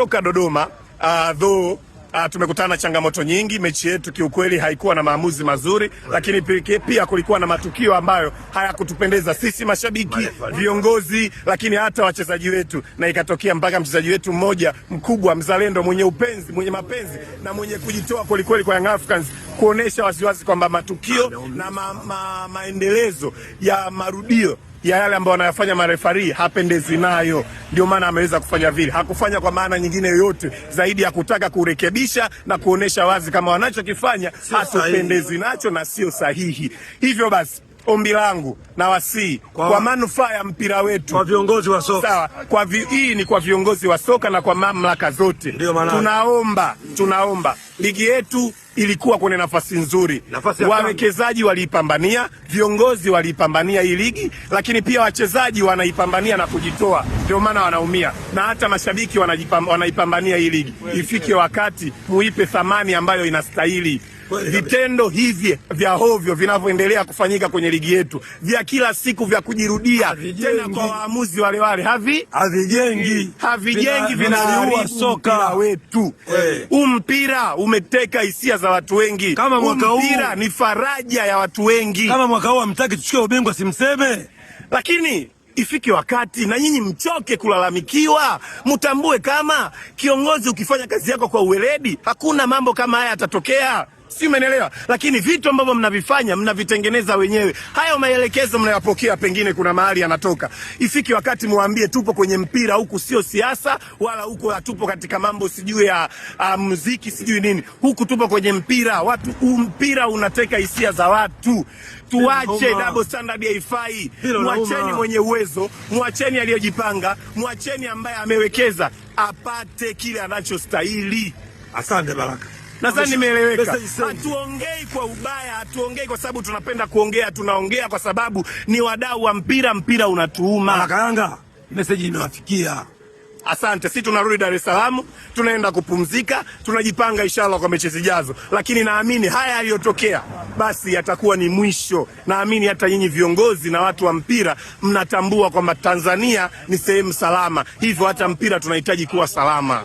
Toka Dodoma, tumekutana na changamoto nyingi. Mechi yetu kiukweli haikuwa na maamuzi mazuri, lakini pia kulikuwa na matukio ambayo hayakutupendeza sisi mashabiki, viongozi, lakini hata wachezaji wetu, na ikatokea mpaka mchezaji wetu mmoja mkubwa, mzalendo, mwenye upenzi, mwenye mapenzi na mwenye kujitoa kwelikweli kwa Young Africans, kuonesha wasiwasi kwamba matukio na maendelezo ya marudio ya yale ambayo wanayafanya marefari hapendezi nayo. Ndio maana ameweza kufanya vile. Hakufanya kwa maana nyingine yoyote zaidi ya kutaka kurekebisha na kuonesha wazi kama wanachokifanya hatupendezi nacho na sio sahihi. Hivyo basi ombi langu na wasii kwa manufaa ya mpira wetu, kwa viongozi wa soka, sawa, hii ni kwa viongozi wa soka na kwa mamlaka zote. Tunaomba ligi yetu ilikuwa kwenye nafasi nzuri, wawekezaji waliipambania, viongozi waliipambania hii ligi, lakini pia wachezaji wanaipambania na kujitoa, ndio maana wanaumia, na hata mashabiki wanaipambania hii ligi. Ifike wakati muipe thamani ambayo inastahili. Vitendo hivi vya hovyo vinavyoendelea kufanyika kwenye ligi yetu, vya kila siku, vya kujirudia tena kwa waamuzi wale havijengi, vinaharibu soka wetu. Mpira umeteka hisia za watu wengi. Kama mwaka huu mpira ni faraja ya watu wengi. Kama mwaka huu hamtaki tuchukue ubingwa, simseme, lakini ifike wakati na nyinyi mchoke kulalamikiwa, mtambue kama kiongozi ukifanya kazi yako kwa uweledi, hakuna mambo kama haya yatatokea. Si umeelewa? Lakini vitu ambavyo mnavifanya mnavitengeneza wenyewe. Hayo maelekezo mnayapokea, pengine kuna mahali yanatoka. Ifiki wakati muambie tupo kwenye mpira, huku sio siasa, wala huku hatupo katika mambo sijui ya muziki sijui nini. Huku tupo kwenye mpira. Mpira unateka hisia za watu. Tuache double standard, haifai. Mwacheni mwenye uwezo, mwacheni aliyojipanga, mwacheni ambaye amewekeza apate kile anachostahili. Asante Baraka. Nadhani nimeeleweka. Hatuongei kwa ubaya, hatuongei kwa sababu tunapenda kuongea, tunaongea kwa sababu ni wadau wa mpira, mpira unatuuma. Baraka Yanga, message imewafikia. Asante. Sisi tunarudi Dar es Salaam, tunaenda kupumzika, tunajipanga inshallah kwa mechi zijazo. Lakini naamini haya yaliyotokea basi yatakuwa ni mwisho. Naamini hata nyinyi viongozi na watu wa mpira mnatambua kwamba Tanzania ni sehemu salama. Hivyo hata mpira tunahitaji kuwa salama.